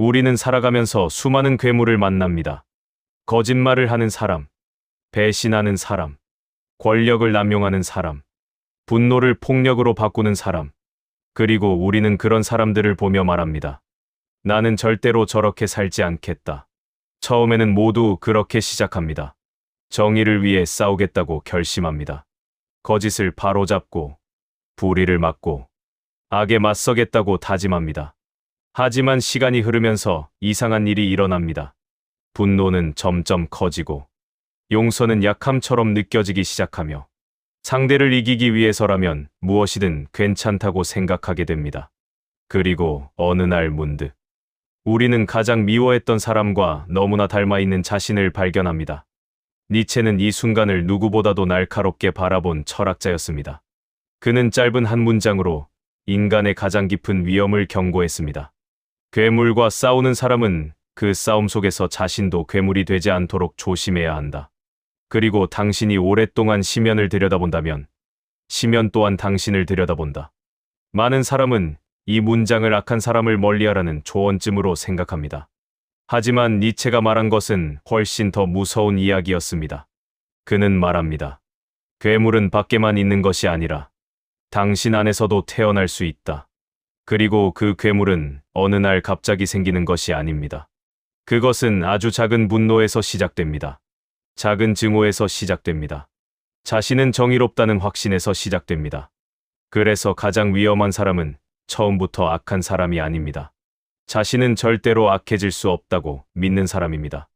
우리는 살아가면서 수많은 괴물을 만납니다. 거짓말을 하는 사람, 배신하는 사람, 권력을 남용하는 사람, 분노를 폭력으로 바꾸는 사람, 그리고 우리는 그런 사람들을 보며 말합니다. 나는 절대로 저렇게 살지 않겠다. 처음에는 모두 그렇게 시작합니다. 정의를 위해 싸우겠다고 결심합니다. 거짓을 바로잡고, 불의를 막고, 악에 맞서겠다고 다짐합니다. 하지만 시간이 흐르면서 이상한 일이 일어납니다. 분노는 점점 커지고, 용서는 약함처럼 느껴지기 시작하며, 상대를 이기기 위해서라면 무엇이든 괜찮다고 생각하게 됩니다. 그리고 어느 날 문득, 우리는 가장 미워했던 사람과 너무나 닮아 있는 자신을 발견합니다. 니체는 이 순간을 누구보다도 날카롭게 바라본 철학자였습니다. 그는 짧은 한 문장으로 인간의 가장 깊은 위험을 경고했습니다. 괴물과 싸우는 사람은 그 싸움 속에서 자신도 괴물이 되지 않도록 조심해야 한다. 그리고 당신이 오랫동안 심연을 들여다본다면 심연 또한 당신을 들여다본다. 많은 사람은 이 문장을 악한 사람을 멀리하라는 조언쯤으로 생각합니다. 하지만 니체가 말한 것은 훨씬 더 무서운 이야기였습니다. 그는 말합니다. 괴물은 밖에만 있는 것이 아니라 당신 안에서도 태어날 수 있다. 그리고 그 괴물은 어느 날 갑자기 생기는 것이 아닙니다. 그것은 아주 작은 분노에서 시작됩니다. 작은 증오에서 시작됩니다. 자신은 정의롭다는 확신에서 시작됩니다. 그래서 가장 위험한 사람은 처음부터 악한 사람이 아닙니다. 자신은 절대로 악해질 수 없다고 믿는 사람입니다.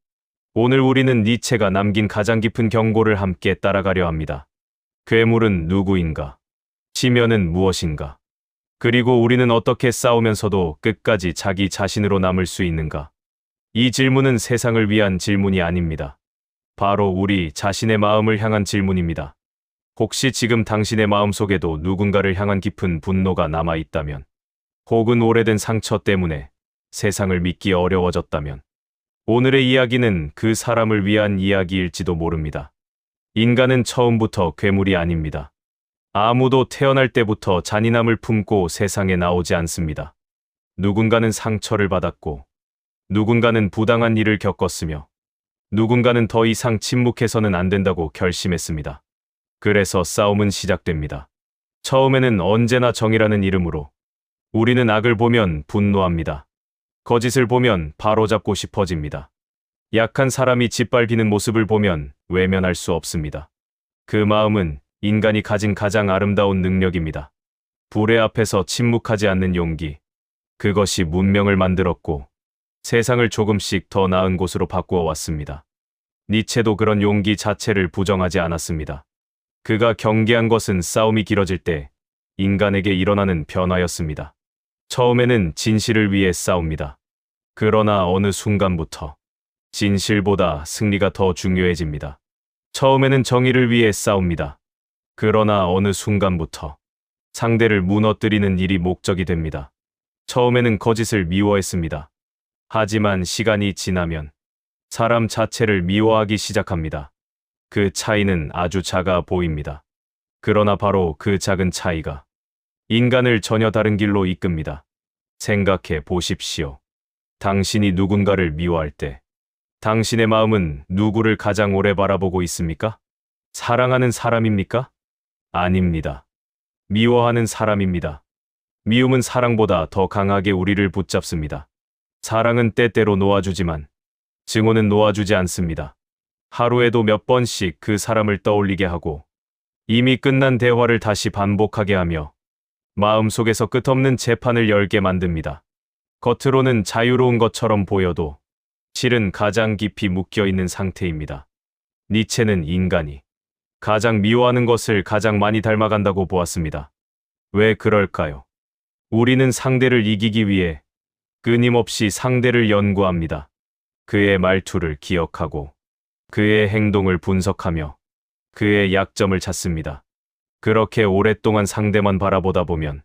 오늘 우리는 니체가 남긴 가장 깊은 경고를 함께 따라가려 합니다. 괴물은 누구인가? 심연은 무엇인가? 그리고 우리는 어떻게 싸우면서도 끝까지 자기 자신으로 남을 수 있는가? 이 질문은 세상을 위한 질문이 아닙니다. 바로 우리 자신의 마음을 향한 질문입니다. 혹시 지금 당신의 마음속에도 누군가를 향한 깊은 분노가 남아 있다면, 혹은 오래된 상처 때문에 세상을 믿기 어려워졌다면, 오늘의 이야기는 그 사람을 위한 이야기일지도 모릅니다. 인간은 처음부터 괴물이 아닙니다. 아무도 태어날 때부터 잔인함을 품고 세상에 나오지 않습니다. 누군가는 상처를 받았고, 누군가는 부당한 일을 겪었으며, 누군가는 더 이상 침묵해서는 안 된다고 결심했습니다. 그래서 싸움은 시작됩니다. 처음에는 언제나 정의라는 이름으로 우리는 악을 보면 분노합니다. 거짓을 보면 바로잡고 싶어집니다. 약한 사람이 짓밟히는 모습을 보면 외면할 수 없습니다. 그 마음은 인간이 가진 가장 아름다운 능력입니다. 불의 앞에서 침묵하지 않는 용기. 그것이 문명을 만들었고 세상을 조금씩 더 나은 곳으로 바꾸어 왔습니다. 니체도 그런 용기 자체를 부정하지 않았습니다. 그가 경계한 것은 싸움이 길어질 때 인간에게 일어나는 변화였습니다. 처음에는 진실을 위해 싸웁니다. 그러나 어느 순간부터 진실보다 승리가 더 중요해집니다. 처음에는 정의를 위해 싸웁니다. 그러나 어느 순간부터 상대를 무너뜨리는 일이 목적이 됩니다. 처음에는 거짓을 미워했습니다. 하지만 시간이 지나면 사람 자체를 미워하기 시작합니다. 그 차이는 아주 작아 보입니다. 그러나 바로 그 작은 차이가 인간을 전혀 다른 길로 이끕니다. 생각해 보십시오. 당신이 누군가를 미워할 때 당신의 마음은 누구를 가장 오래 바라보고 있습니까? 사랑하는 사람입니까? 아닙니다. 미워하는 사람입니다. 미움은 사랑보다 더 강하게 우리를 붙잡습니다. 사랑은 때때로 놓아주지만 증오는 놓아주지 않습니다. 하루에도 몇 번씩 그 사람을 떠올리게 하고 이미 끝난 대화를 다시 반복하게 하며 마음속에서 끝없는 재판을 열게 만듭니다. 겉으로는 자유로운 것처럼 보여도 실은 가장 깊이 묶여있는 상태입니다. 니체는 인간이 가장 미워하는 것을 가장 많이 닮아간다고 보았습니다. 왜 그럴까요? 우리는 상대를 이기기 위해 끊임없이 상대를 연구합니다. 그의 말투를 기억하고 그의 행동을 분석하며 그의 약점을 찾습니다. 그렇게 오랫동안 상대만 바라보다 보면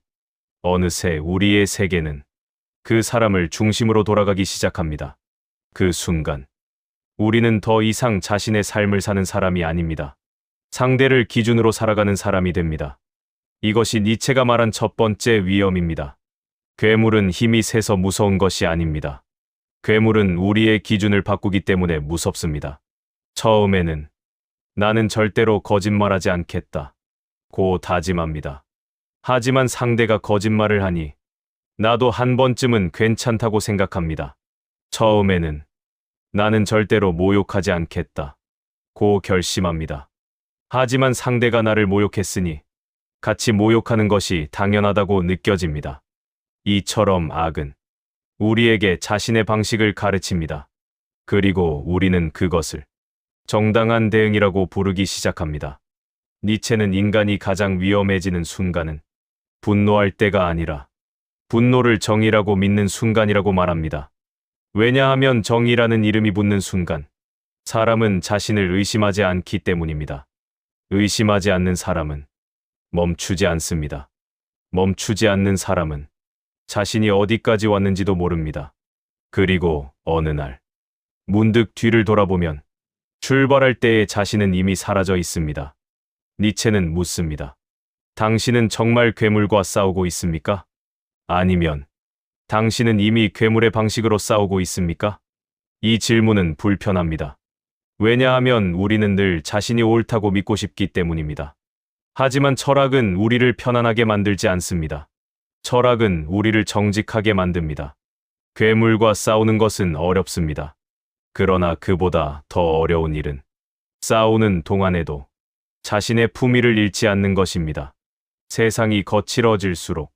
어느새 우리의 세계는 그 사람을 중심으로 돌아가기 시작합니다. 그 순간 우리는 더 이상 자신의 삶을 사는 사람이 아닙니다. 상대를 기준으로 살아가는 사람이 됩니다. 이것이 니체가 말한 첫 번째 위험입니다. 괴물은 힘이 세서 무서운 것이 아닙니다. 괴물은 우리의 기준을 바꾸기 때문에 무섭습니다. 처음에는 나는 절대로 거짓말하지 않겠다 고 다짐합니다. 하지만 상대가 거짓말을 하니 나도 한 번쯤은 괜찮다고 생각합니다. 처음에는 나는 절대로 모욕하지 않겠다 고 결심합니다. 하지만 상대가 나를 모욕했으니 같이 모욕하는 것이 당연하다고 느껴집니다. 이처럼 악은 우리에게 자신의 방식을 가르칩니다. 그리고 우리는 그것을 정당한 대응이라고 부르기 시작합니다. 니체는 인간이 가장 위험해지는 순간은 분노할 때가 아니라 분노를 정의라고 믿는 순간이라고 말합니다. 왜냐하면 정의라는 이름이 붙는 순간 사람은 자신을 의심하지 않기 때문입니다. 의심하지 않는 사람은 멈추지 않습니다. 멈추지 않는 사람은 자신이 어디까지 왔는지도 모릅니다. 그리고 어느 날 문득 뒤를 돌아보면 출발할 때의 자신은 이미 사라져 있습니다. 니체는 묻습니다. 당신은 정말 괴물과 싸우고 있습니까? 아니면 당신은 이미 괴물의 방식으로 싸우고 있습니까? 이 질문은 불편합니다. 왜냐하면 우리는 늘 자신이 옳다고 믿고 싶기 때문입니다. 하지만 철학은 우리를 편안하게 만들지 않습니다. 철학은 우리를 정직하게 만듭니다. 괴물과 싸우는 것은 어렵습니다. 그러나 그보다 더 어려운 일은 싸우는 동안에도 자신의 품위를 잃지 않는 것입니다. 세상이 거칠어질수록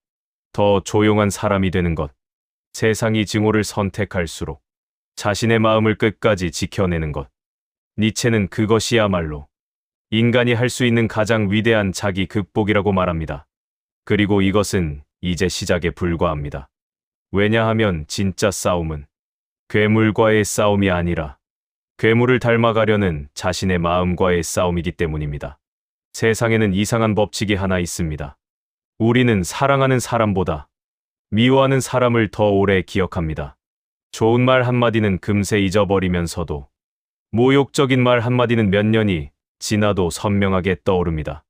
더 조용한 사람이 되는 것, 세상이 증오를 선택할수록 자신의 마음을 끝까지 지켜내는 것. 니체는 그것이야말로 인간이 할 수 있는 가장 위대한 자기 극복이라고 말합니다. 그리고 이것은 이제 시작에 불과합니다. 왜냐하면 진짜 싸움은 괴물과의 싸움이 아니라 괴물을 닮아가려는 자신의 마음과의 싸움이기 때문입니다. 세상에는 이상한 법칙이 하나 있습니다. 우리는 사랑하는 사람보다 미워하는 사람을 더 오래 기억합니다. 좋은 말 한마디는 금세 잊어버리면서도 모욕적인 말 한마디는 몇 년이 지나도 선명하게 떠오릅니다.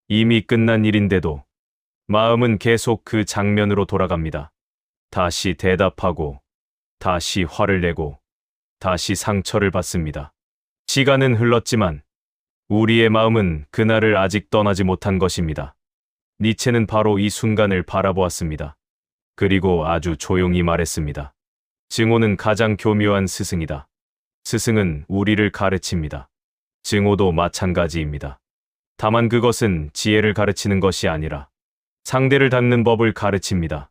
이미 끝난 일인데도 마음은 계속 그 장면으로 돌아갑니다. 다시 대답하고, 다시 화를 내고, 다시 상처를 받습니다. 시간은 흘렀지만 우리의 마음은 그날을 아직 떠나지 못한 것입니다. 니체는 바로 이 순간을 바라보았습니다. 그리고 아주 조용히 말했습니다. 증오는 가장 교묘한 스승이다. 스승은 우리를 가르칩니다. 증오도 마찬가지입니다. 다만 그것은 지혜를 가르치는 것이 아니라 상대를 닫는 법을 가르칩니다.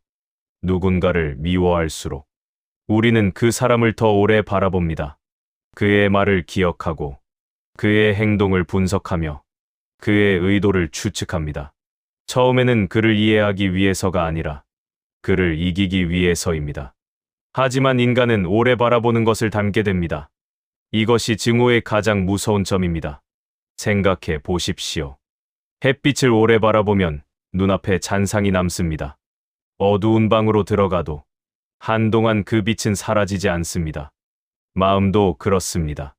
누군가를 미워할수록 우리는 그 사람을 더 오래 바라봅니다. 그의 말을 기억하고 그의 행동을 분석하며 그의 의도를 추측합니다. 처음에는 그를 이해하기 위해서가 아니라 그를 이기기 위해서입니다. 하지만 인간은 오래 바라보는 것을 닮게 됩니다. 이것이 증오의 가장 무서운 점입니다. 생각해 보십시오. 햇빛을 오래 바라보면 눈앞에 잔상이 남습니다. 어두운 방으로 들어가도 한동안 그 빛은 사라지지 않습니다. 마음도 그렇습니다.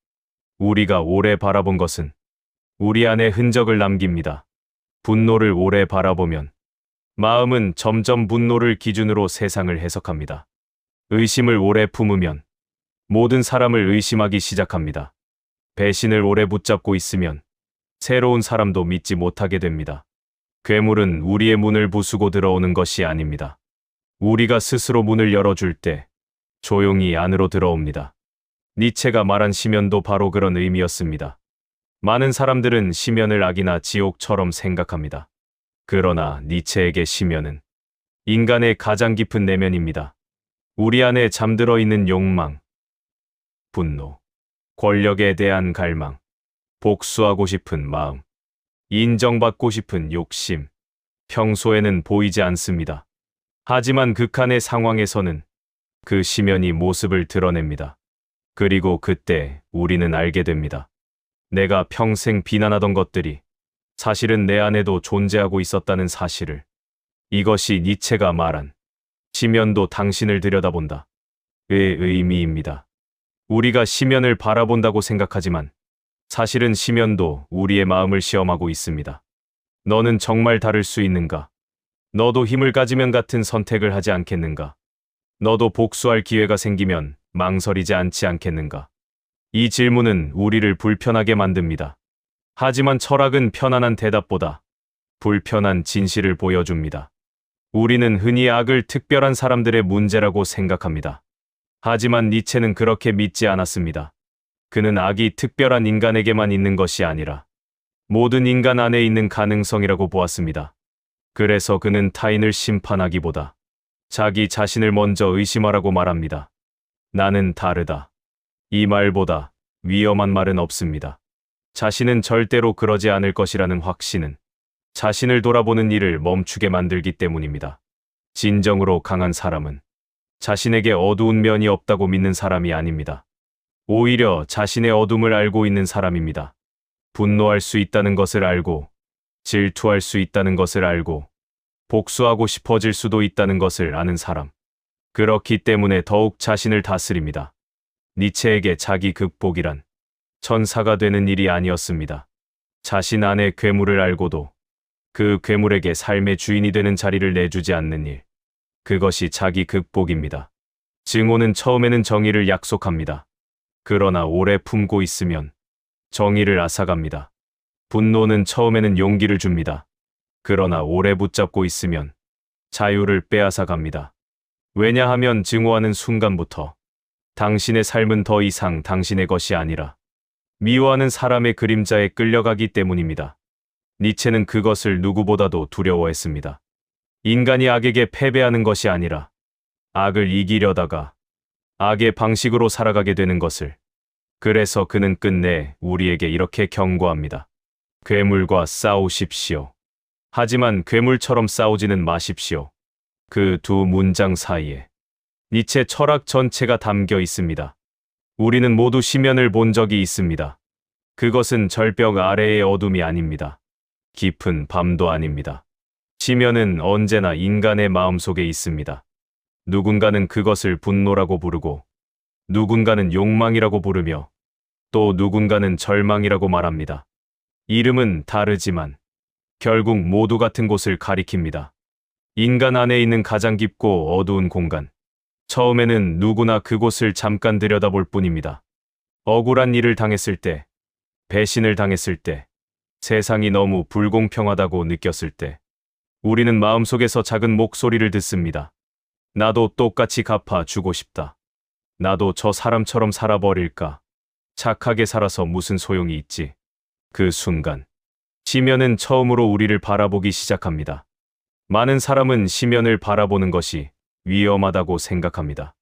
우리가 오래 바라본 것은 우리 안에 흔적을 남깁니다. 분노를 오래 바라보면 마음은 점점 분노를 기준으로 세상을 해석합니다. 의심을 오래 품으면 모든 사람을 의심하기 시작합니다. 배신을 오래 붙잡고 있으면 새로운 사람도 믿지 못하게 됩니다. 괴물은 우리의 문을 부수고 들어오는 것이 아닙니다. 우리가 스스로 문을 열어줄 때 조용히 안으로 들어옵니다. 니체가 말한 심연도 바로 그런 의미였습니다. 많은 사람들은 심연을 악이나 지옥처럼 생각합니다. 그러나 니체에게 심연은 인간의 가장 깊은 내면입니다. 우리 안에 잠들어 있는 욕망, 분노, 권력에 대한 갈망, 복수하고 싶은 마음, 인정받고 싶은 욕심, 평소에는 보이지 않습니다. 하지만 극한의 상황에서는 그 심연이 모습을 드러냅니다. 그리고 그때 우리는 알게 됩니다. 내가 평생 비난하던 것들이 사실은 내 안에도 존재하고 있었다는 사실을. 이것이 니체가 말한 심연도 당신을 들여다본다 의 의미입니다. 우리가 심연을 바라본다고 생각하지만 사실은 심연도 우리의 마음을 시험하고 있습니다. 너는 정말 다를 수 있는가? 너도 힘을 가지면 같은 선택을 하지 않겠는가? 너도 복수할 기회가 생기면 망설이지 않지 않겠는가? 이 질문은 우리를 불편하게 만듭니다. 하지만 철학은 편안한 대답보다 불편한 진실을 보여줍니다. 우리는 흔히 악을 특별한 사람들의 문제라고 생각합니다. 하지만 니체는 그렇게 믿지 않았습니다. 그는 악이 특별한 인간에게만 있는 것이 아니라 모든 인간 안에 있는 가능성이라고 보았습니다. 그래서 그는 타인을 심판하기보다 자기 자신을 먼저 의심하라고 말합니다. 나는 다르다. 이 말보다 위험한 말은 없습니다. 자신은 절대로 그러지 않을 것이라는 확신은 자신을 돌아보는 일을 멈추게 만들기 때문입니다. 진정으로 강한 사람은 자신에게 어두운 면이 없다고 믿는 사람이 아닙니다. 오히려 자신의 어둠을 알고 있는 사람입니다. 분노할 수 있다는 것을 알고, 질투할 수 있다는 것을 알고, 복수하고 싶어질 수도 있다는 것을 아는 사람. 그렇기 때문에 더욱 자신을 다스립니다. 니체에게 자기 극복이란 천사가 되는 일이 아니었습니다. 자신 안의 괴물을 알고도 그 괴물에게 삶의 주인이 되는 자리를 내주지 않는 일. 그것이 자기 극복입니다. 증오는 처음에는 정의를 약속합니다. 그러나 오래 품고 있으면 정의를 앗아갑니다. 분노는 처음에는 용기를 줍니다. 그러나 오래 붙잡고 있으면 자유를 빼앗아갑니다. 왜냐하면 증오하는 순간부터 당신의 삶은 더 이상 당신의 것이 아니라 미워하는 사람의 그림자에 끌려가기 때문입니다. 니체는 그것을 누구보다도 두려워했습니다. 인간이 악에게 패배하는 것이 아니라 악을 이기려다가 악의 방식으로 살아가게 되는 것을. 그래서 그는 끝내 우리에게 이렇게 경고합니다. 괴물과 싸우십시오. 하지만 괴물처럼 싸우지는 마십시오. 그 두 문장 사이에 니체 철학 전체가 담겨 있습니다. 우리는 모두 심연을 본 적이 있습니다. 그것은 절벽 아래의 어둠이 아닙니다. 깊은 밤도 아닙니다. 심연은 언제나 인간의 마음속에 있습니다. 누군가는 그것을 분노라고 부르고, 누군가는 욕망이라고 부르며, 또 누군가는 절망이라고 말합니다. 이름은 다르지만 결국 모두 같은 곳을 가리킵니다. 인간 안에 있는 가장 깊고 어두운 공간. 처음에는 누구나 그곳을 잠깐 들여다볼 뿐입니다. 억울한 일을 당했을 때, 배신을 당했을 때, 세상이 너무 불공평하다고 느꼈을 때, 우리는 마음속에서 작은 목소리를 듣습니다. 나도 똑같이 갚아주고 싶다. 나도 저 사람처럼 살아버릴까? 착하게 살아서 무슨 소용이 있지? 그 순간, 심연은 처음으로 우리를 바라보기 시작합니다. 많은 사람은 심연을 바라보는 것이 위험하다고 생각합니다.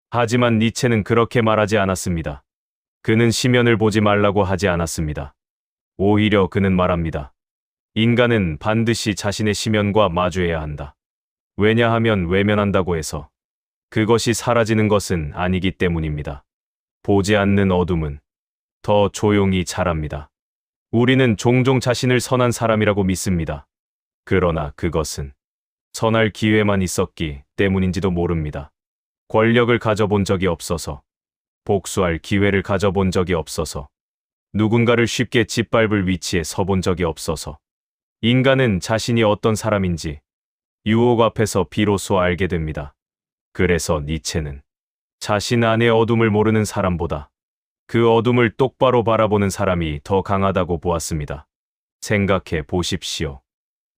하지만 니체는 그렇게 말하지 않았습니다. 그는 심연을 보지 말라고 하지 않았습니다. 오히려 그는 말합니다. 인간은 반드시 자신의 심연과 마주해야 한다. 왜냐하면 외면한다고 해서 그것이 사라지는 것은 아니기 때문입니다. 보지 않는 어둠은 더 조용히 자랍니다. 우리는 종종 자신을 선한 사람이라고 믿습니다. 그러나 그것은 선할 기회만 있었기 때문인지도 모릅니다. 권력을 가져본 적이 없어서, 복수할 기회를 가져본 적이 없어서, 누군가를 쉽게 짓밟을 위치에 서본 적이 없어서, 인간은 자신이 어떤 사람인지 유혹 앞에서 비로소 알게 됩니다. 그래서 니체는 자신 안의 어둠을 모르는 사람보다 그 어둠을 똑바로 바라보는 사람이 더 강하다고 보았습니다. 생각해 보십시오.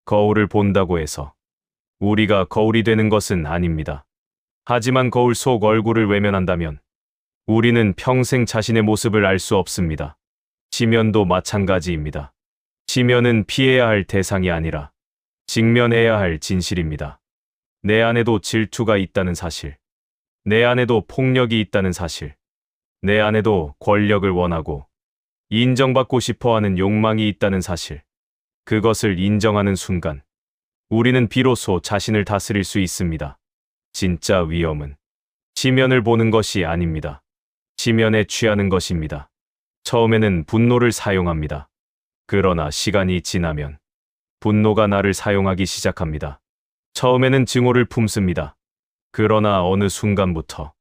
거울을 본다고 해서 우리가 거울이 되는 것은 아닙니다. 하지만 거울 속 얼굴을 외면한다면 우리는 평생 자신의 모습을 알 수 없습니다. 지면도 마찬가지입니다. 지면은 피해야 할 대상이 아니라 직면해야 할 진실입니다. 내 안에도 질투가 있다는 사실, 내 안에도 폭력이 있다는 사실, 내 안에도 권력을 원하고 인정받고 싶어하는 욕망이 있다는 사실. 그것을 인정하는 순간 우리는 비로소 자신을 다스릴 수 있습니다. 진짜 위험은 지면을 보는 것이 아닙니다. 지면에 취하는 것입니다. 처음에는 분노를 사용합니다. 그러나 시간이 지나면 분노가 나를 사용하기 시작합니다. 처음에는 증오를 품습니다. 그러나 어느 순간부터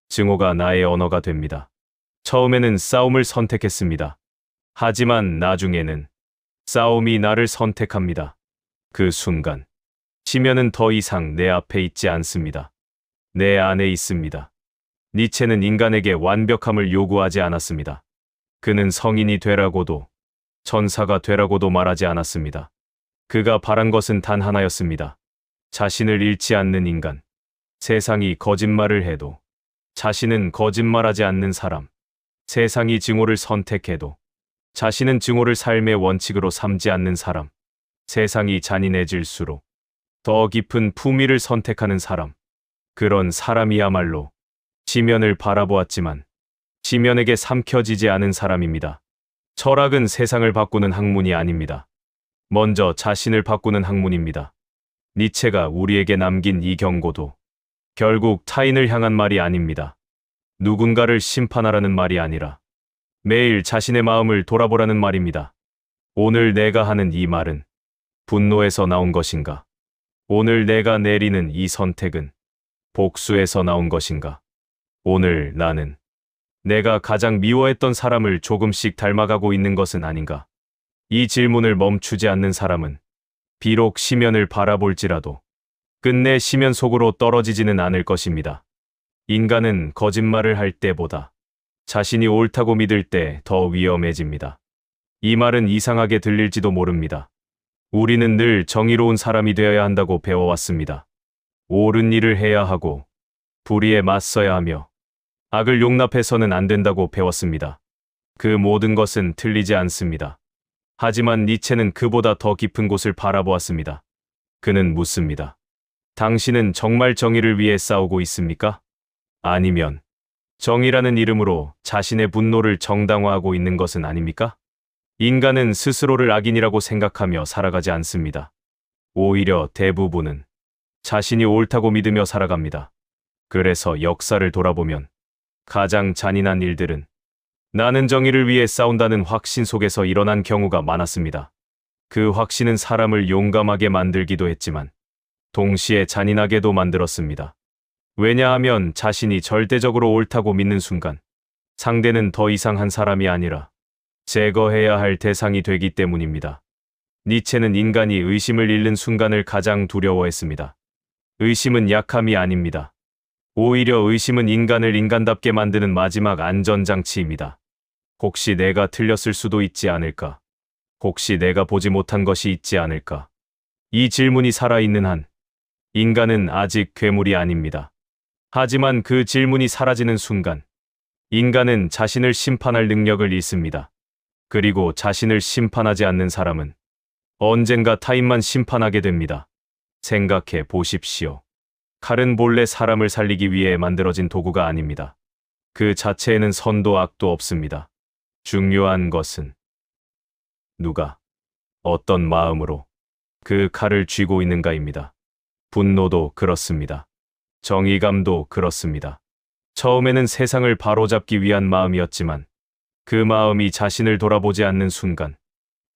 증오가 나의 언어가 됩니다. 처음에는 싸움을 선택했습니다. 하지만 나중에는 싸움이 나를 선택합니다. 그 순간 심연은 더 이상 내 앞에 있지 않습니다. 내 안에 있습니다. 니체는 인간에게 완벽함을 요구하지 않았습니다. 그는 성인이 되라고도 천사가 되라고도 말하지 않았습니다. 그가 바란 것은 단 하나였습니다. 자신을 잃지 않는 인간. 세상이 거짓말을 해도 자신은 거짓말하지 않는 사람. 세상이 증오를 선택해도 자신은 증오를 삶의 원칙으로 삼지 않는 사람. 세상이 잔인해질수록 더 깊은 품위를 선택하는 사람. 그런 사람이야말로 지면을 바라보았지만 지면에게 삼켜지지 않은 사람입니다. 철학은 세상을 바꾸는 학문이 아닙니다. 먼저 자신을 바꾸는 학문입니다. 니체가 우리에게 남긴 이 경고도 결국 타인을 향한 말이 아닙니다. 누군가를 심판하라는 말이 아니라 매일 자신의 마음을 돌아보라는 말입니다. 오늘 내가 하는 이 말은 분노에서 나온 것인가? 오늘 내가 내리는 이 선택은 복수에서 나온 것인가? 오늘 나는 내가 가장 미워했던 사람을 조금씩 닮아가고 있는 것은 아닌가? 이 질문을 멈추지 않는 사람은 비록 시면을 바라볼지라도 끝내 시면 속으로 떨어지지는 않을 것입니다. 인간은 거짓말을 할 때보다 자신이 옳다고 믿을 때 더 위험해집니다. 이 말은 이상하게 들릴지도 모릅니다. 우리는 늘 정의로운 사람이 되어야 한다고 배워왔습니다. 옳은 일을 해야 하고 불의에 맞서야 하며 악을 용납해서는 안 된다고 배웠습니다. 그 모든 것은 틀리지 않습니다. 하지만 니체는 그보다 더 깊은 곳을 바라보았습니다. 그는 묻습니다. 당신은 정말 정의를 위해 싸우고 있습니까? 아니면 정의라는 이름으로 자신의 분노를 정당화하고 있는 것은 아닙니까? 인간은 스스로를 악인이라고 생각하며 살아가지 않습니다. 오히려 대부분은 자신이 옳다고 믿으며 살아갑니다. 그래서 역사를 돌아보면 가장 잔인한 일들은 나는 정의를 위해 싸운다는 확신 속에서 일어난 경우가 많았습니다. 그 확신은 사람을 용감하게 만들기도 했지만 동시에 잔인하게도 만들었습니다. 왜냐하면 자신이 절대적으로 옳다고 믿는 순간 상대는 더 이상 한 사람이 아니라 제거해야 할 대상이 되기 때문입니다. 니체는 인간이 의심을 잃는 순간을 가장 두려워했습니다. 의심은 약함이 아닙니다. 오히려 의심은 인간을 인간답게 만드는 마지막 안전장치입니다. 혹시 내가 틀렸을 수도 있지 않을까? 혹시 내가 보지 못한 것이 있지 않을까? 이 질문이 살아있는 한 인간은 아직 괴물이 아닙니다. 하지만 그 질문이 사라지는 순간 인간은 자신을 심판할 능력을 잃습니다. 그리고 자신을 심판하지 않는 사람은 언젠가 타인만 심판하게 됩니다. 생각해 보십시오. 칼은 본래 사람을 살리기 위해 만들어진 도구가 아닙니다. 그 자체에는 선도 악도 없습니다. 중요한 것은 누가 어떤 마음으로 그 칼을 쥐고 있는가입니다. 분노도 그렇습니다. 정의감도 그렇습니다. 처음에는 세상을 바로잡기 위한 마음이었지만 그 마음이 자신을 돌아보지 않는 순간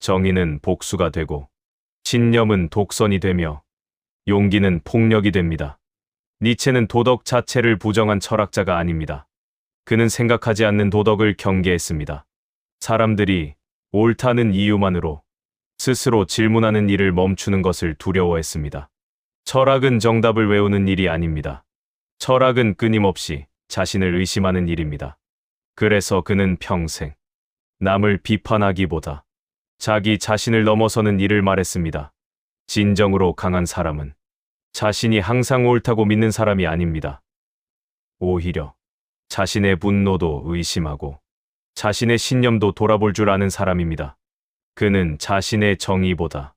정의는 복수가 되고 신념은 독선이 되며 용기는 폭력이 됩니다. 니체는 도덕 자체를 부정한 철학자가 아닙니다. 그는 생각하지 않는 도덕을 경계했습니다. 사람들이 옳다는 이유만으로 스스로 질문하는 일을 멈추는 것을 두려워했습니다. 철학은 정답을 외우는 일이 아닙니다. 철학은 끊임없이 자신을 의심하는 일입니다. 그래서 그는 평생 남을 비판하기보다 자기 자신을 넘어서는 일을 말했습니다. 진정으로 강한 사람은 자신이 항상 옳다고 믿는 사람이 아닙니다. 오히려 자신의 분노도 의심하고 자신의 신념도 돌아볼 줄 아는 사람입니다. 그는 자신의 정의보다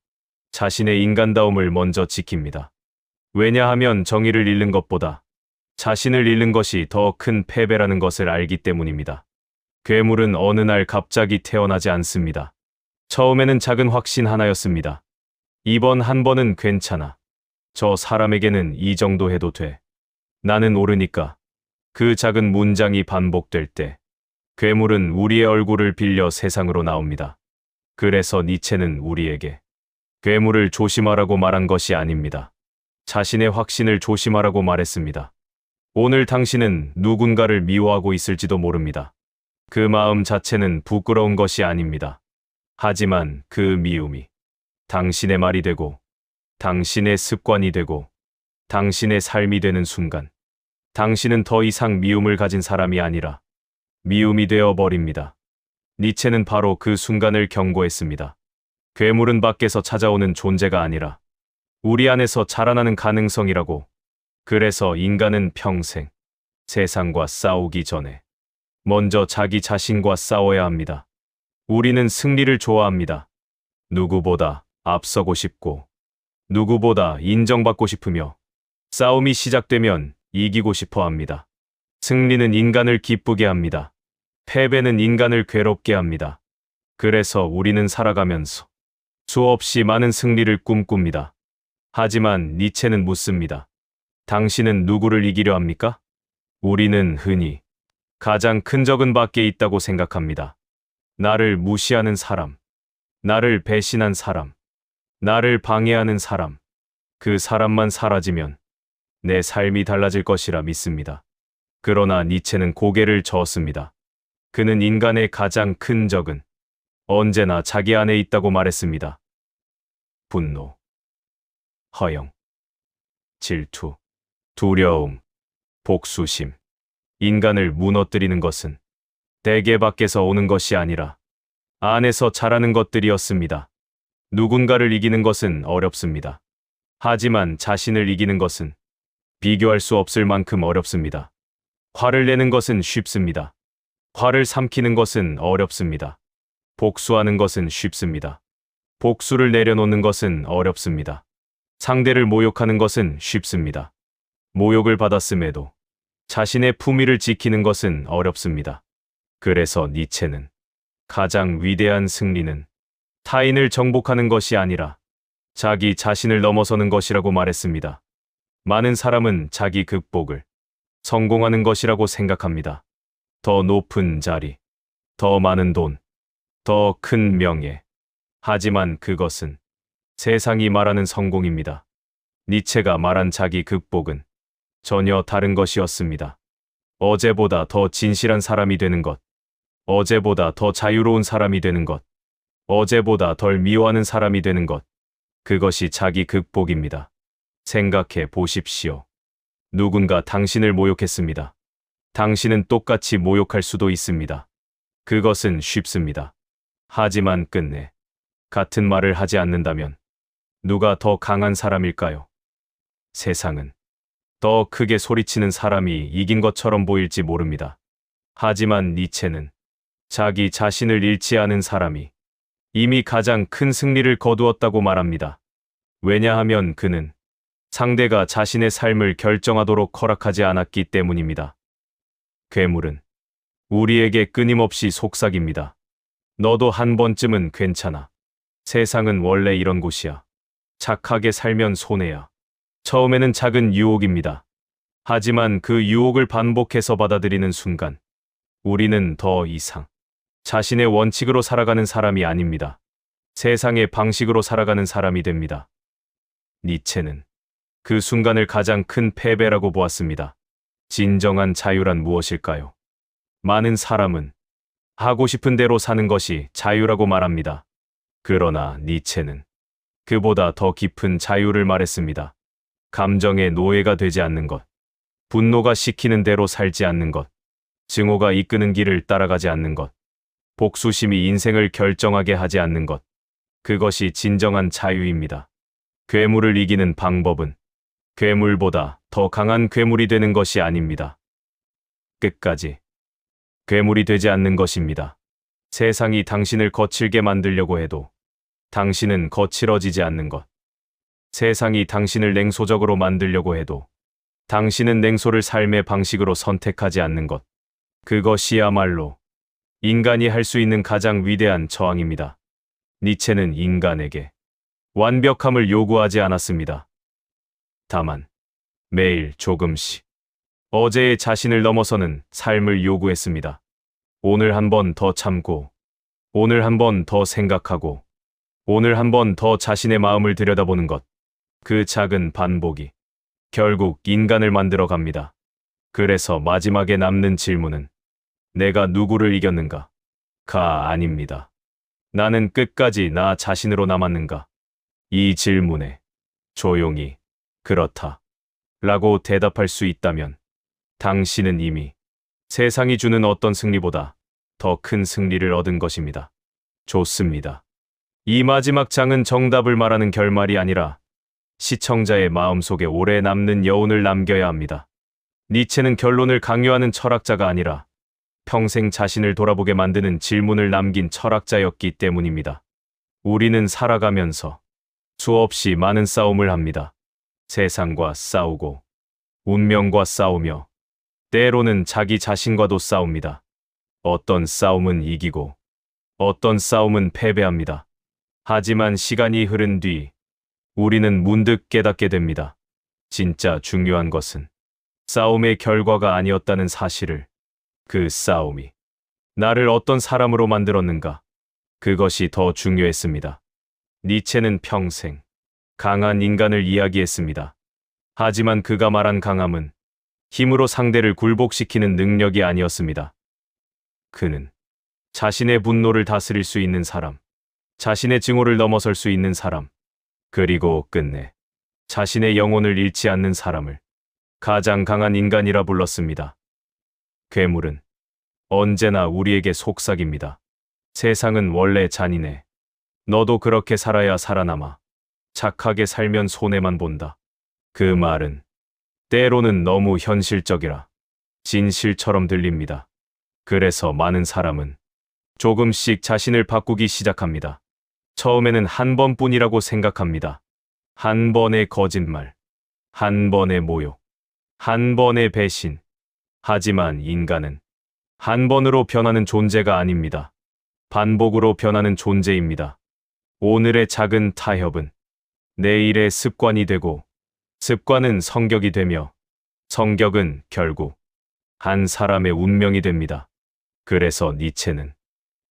자신의 인간다움을 먼저 지킵니다. 왜냐하면 정의를 잃는 것보다 자신을 잃는 것이 더 큰 패배라는 것을 알기 때문입니다. 괴물은 어느 날 갑자기 태어나지 않습니다. 처음에는 작은 확신 하나였습니다. 이번 한 번은 괜찮아. 저 사람에게는 이 정도 해도 돼. 나는 옳으니까. 그 작은 문장이 반복될 때 괴물은 우리의 얼굴을 빌려 세상으로 나옵니다. 그래서 니체는 우리에게 괴물을 조심하라고 말한 것이 아닙니다. 자신의 확신을 조심하라고 말했습니다. 오늘 당신은 누군가를 미워하고 있을지도 모릅니다. 그 마음 자체는 부끄러운 것이 아닙니다. 하지만 그 미움이 당신의 말이 되고 당신의 습관이 되고 당신의 삶이 되는 순간 당신은 더 이상 미움을 가진 사람이 아니라 미움이 되어 버립니다. 니체는 바로 그 순간을 경고했습니다. 괴물은 밖에서 찾아오는 존재가 아니라 우리 안에서 자라나는 가능성이라고. 그래서 인간은 평생 세상과 싸우기 전에 먼저 자기 자신과 싸워야 합니다. 우리는 승리를 좋아합니다. 누구보다 앞서고 싶고, 누구보다 인정받고 싶으며, 싸움이 시작되면 이기고 싶어 합니다. 승리는 인간을 기쁘게 합니다. 패배는 인간을 괴롭게 합니다. 그래서 우리는 살아가면서 수없이 많은 승리를 꿈꿉니다. 하지만 니체는 묻습니다. 당신은 누구를 이기려 합니까? 우리는 흔히 가장 큰 적은 밖에 있다고 생각합니다. 나를 무시하는 사람, 나를 배신한 사람, 나를 방해하는 사람, 그 사람만 사라지면 내 삶이 달라질 것이라 믿습니다. 그러나 니체는 고개를 저었습니다. 그는 인간의 가장 큰 적은 언제나 자기 안에 있다고 말했습니다. 분노, 허영, 질투, 두려움, 복수심. 인간을 무너뜨리는 것은 대개 밖에서 오는 것이 아니라 안에서 자라는 것들이었습니다. 누군가를 이기는 것은 어렵습니다. 하지만 자신을 이기는 것은 비교할 수 없을 만큼 어렵습니다. 화를 내는 것은 쉽습니다. 화를 삼키는 것은 어렵습니다. 복수하는 것은 쉽습니다. 복수를 내려놓는 것은 어렵습니다. 상대를 모욕하는 것은 쉽습니다. 모욕을 받았음에도 자신의 품위를 지키는 것은 어렵습니다. 그래서 니체는 가장 위대한 승리는 타인을 정복하는 것이 아니라 자기 자신을 넘어서는 것이라고 말했습니다. 많은 사람은 자기 극복을 성공하는 것이라고 생각합니다. 더 높은 자리, 더 많은 돈, 더 큰 명예. 하지만 그것은 세상이 말하는 성공입니다. 니체가 말한 자기 극복은 전혀 다른 것이었습니다. 어제보다 더 진실한 사람이 되는 것, 어제보다 더 자유로운 사람이 되는 것, 어제보다 덜 미워하는 사람이 되는 것. 그것이 자기 극복입니다. 생각해 보십시오. 누군가 당신을 모욕했습니다. 당신은 똑같이 모욕할 수도 있습니다. 그것은 쉽습니다. 하지만 끝내 같은 말을 하지 않는다면 누가 더 강한 사람일까요? 세상은 더 크게 소리치는 사람이 이긴 것처럼 보일지 모릅니다. 하지만 니체는 자기 자신을 잃지 않은 사람이 이미 가장 큰 승리를 거두었다고 말합니다. 왜냐하면 그는 상대가 자신의 삶을 결정하도록 허락하지 않았기 때문입니다. 괴물은 우리에게 끊임없이 속삭입니다. 너도 한 번쯤은 괜찮아. 세상은 원래 이런 곳이야. 착하게 살면 손해야. 처음에는 작은 유혹입니다. 하지만 그 유혹을 반복해서 받아들이는 순간 우리는 더 이상 자신의 원칙으로 살아가는 사람이 아닙니다. 세상의 방식으로 살아가는 사람이 됩니다. 니체는 그 순간을 가장 큰 패배라고 보았습니다. 진정한 자유란 무엇일까요? 많은 사람은 하고 싶은 대로 사는 것이 자유라고 말합니다. 그러나 니체는 그보다 더 깊은 자유를 말했습니다. 감정의 노예가 되지 않는 것, 분노가 시키는 대로 살지 않는 것, 증오가 이끄는 길을 따라가지 않는 것, 복수심이 인생을 결정하게 하지 않는 것. 그것이 진정한 자유입니다. 괴물을 이기는 방법은 괴물보다 더 강한 괴물이 되는 것이 아닙니다. 끝까지 괴물이 되지 않는 것입니다. 세상이 당신을 거칠게 만들려고 해도 당신은 거칠어지지 않는 것. 세상이 당신을 냉소적으로 만들려고 해도 당신은 냉소를 삶의 방식으로 선택하지 않는 것. 그것이야말로 인간이 할 수 있는 가장 위대한 저항입니다. 니체는 인간에게 완벽함을 요구하지 않았습니다. 다만 매일 조금씩 어제의 자신을 넘어서는 삶을 요구했습니다. 오늘 한 번 더 참고, 오늘 한 번 더 생각하고, 오늘 한 번 더 자신의 마음을 들여다보는 것. 그 작은 반복이 결국 인간을 만들어 갑니다. 그래서 마지막에 남는 질문은 내가 누구를 이겼는가?가 아닙니다. 나는 끝까지 나 자신으로 남았는가? 이 질문에 조용히 그렇다 라고 대답할 수 있다면 당신은 이미 세상이 주는 어떤 승리보다 더 큰 승리를 얻은 것입니다. 좋습니다. 이 마지막 장은 정답을 말하는 결말이 아니라 시청자의 마음속에 오래 남는 여운을 남겨야 합니다. 니체는 결론을 강요하는 철학자가 아니라 평생 자신을 돌아보게 만드는 질문을 남긴 철학자였기 때문입니다. 우리는 살아가면서 수없이 많은 싸움을 합니다. 세상과 싸우고 운명과 싸우며 때로는 자기 자신과도 싸웁니다. 어떤 싸움은 이기고 어떤 싸움은 패배합니다. 하지만 시간이 흐른 뒤 우리는 문득 깨닫게 됩니다. 진짜 중요한 것은 싸움의 결과가 아니었다는 사실을, 그 싸움이 나를 어떤 사람으로 만들었는가, 그것이 더 중요했습니다. 니체는 평생 강한 인간을 이야기했습니다. 하지만 그가 말한 강함은 힘으로 상대를 굴복시키는 능력이 아니었습니다. 그는 자신의 분노를 다스릴 수 있는 사람, 자신의 증오를 넘어설 수 있는 사람, 그리고 끝내 자신의 영혼을 잃지 않는 사람을 가장 강한 인간이라 불렀습니다. 괴물은 언제나 우리에게 속삭입니다. 세상은 원래 잔인해. 너도 그렇게 살아야 살아남아. 착하게 살면 손해만 본다. 그 말은 때로는 너무 현실적이라 진실처럼 들립니다. 그래서 많은 사람은 조금씩 자신을 바꾸기 시작합니다. 처음에는 한 번뿐이라고 생각합니다. 한 번의 거짓말, 한 번의 모욕, 한 번의 배신. 하지만 인간은 한 번으로 변하는 존재가 아닙니다. 반복으로 변하는 존재입니다. 오늘의 작은 타협은 내일의 습관이 되고, 습관은 성격이 되며, 성격은 결국 한 사람의 운명이 됩니다. 그래서 니체는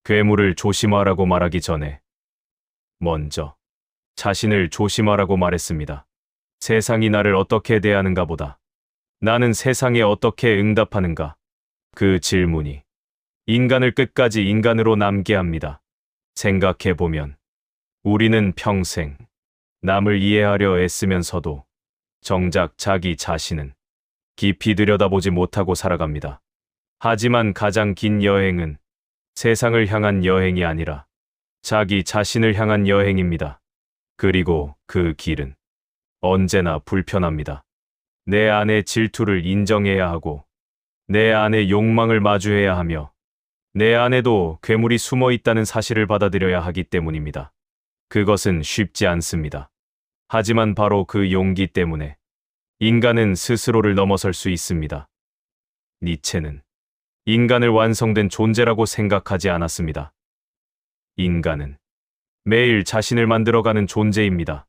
괴물을 조심하라고 말하기 전에 먼저 자신을 조심하라고 말했습니다. 세상이 나를 어떻게 대하는가 보다 나는 세상에 어떻게 응답하는가, 그 질문이 인간을 끝까지 인간으로 남게 합니다. 생각해보면 우리는 평생 남을 이해하려 애쓰면서도 정작 자기 자신은 깊이 들여다보지 못하고 살아갑니다. 하지만 가장 긴 여행은 세상을 향한 여행이 아니라 자기 자신을 향한 여행입니다. 그리고 그 길은 언제나 불편합니다. 내 안의 질투를 인정해야 하고, 내 안의 욕망을 마주해야 하며, 내 안에도 괴물이 숨어 있다는 사실을 받아들여야 하기 때문입니다. 그것은 쉽지 않습니다. 하지만 바로 그 용기 때문에 인간은 스스로를 넘어설 수 있습니다. 니체는 인간을 완성된 존재라고 생각하지 않았습니다. 인간은 매일 자신을 만들어가는 존재입니다.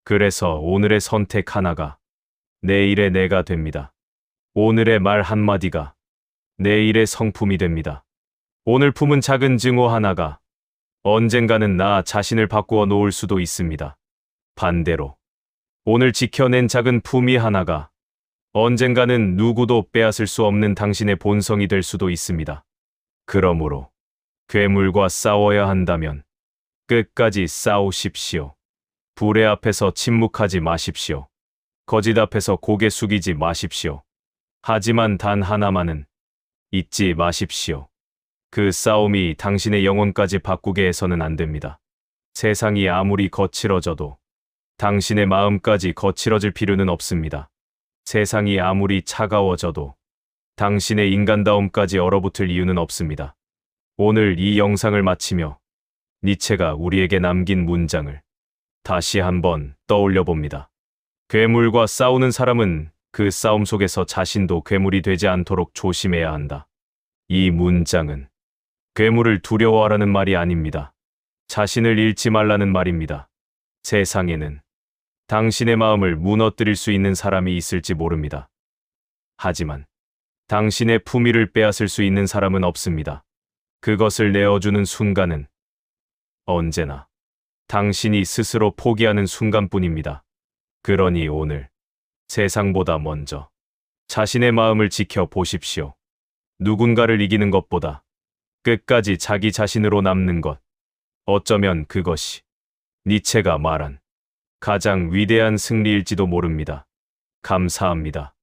그래서 오늘의 선택 하나가 내일의 내가 됩니다. 오늘의 말 한마디가 내일의 성품이 됩니다. 오늘 품은 작은 증오 하나가 언젠가는 나 자신을 바꾸어 놓을 수도 있습니다. 반대로 오늘 지켜낸 작은 품위 하나가 언젠가는 누구도 빼앗을 수 없는 당신의 본성이 될 수도 있습니다. 그러므로 괴물과 싸워야 한다면 끝까지 싸우십시오. 불의 앞에서 침묵하지 마십시오. 거짓 앞에서 고개 숙이지 마십시오. 하지만 단 하나만은 잊지 마십시오. 그 싸움이 당신의 영혼까지 바꾸게 해서는 안 됩니다. 세상이 아무리 거칠어져도 당신의 마음까지 거칠어질 필요는 없습니다. 세상이 아무리 차가워져도 당신의 인간다움까지 얼어붙을 이유는 없습니다. 오늘 이 영상을 마치며 니체가 우리에게 남긴 문장을 다시 한번 떠올려 봅니다. 괴물과 싸우는 사람은 그 싸움 속에서 자신도 괴물이 되지 않도록 조심해야 한다. 이 문장은 괴물을 두려워하라는 말이 아닙니다. 자신을 잃지 말라는 말입니다. 세상에는 당신의 마음을 무너뜨릴 수 있는 사람이 있을지 모릅니다. 하지만 당신의 품위를 빼앗을 수 있는 사람은 없습니다. 그것을 내어주는 순간은 언제나 당신이 스스로 포기하는 순간뿐입니다. 그러니 오늘 세상보다 먼저 자신의 마음을 지켜보십시오. 누군가를 이기는 것보다 끝까지 자기 자신으로 남는 것, 어쩌면 그것이 니체가 말한 가장 위대한 승리일지도 모릅니다. 감사합니다.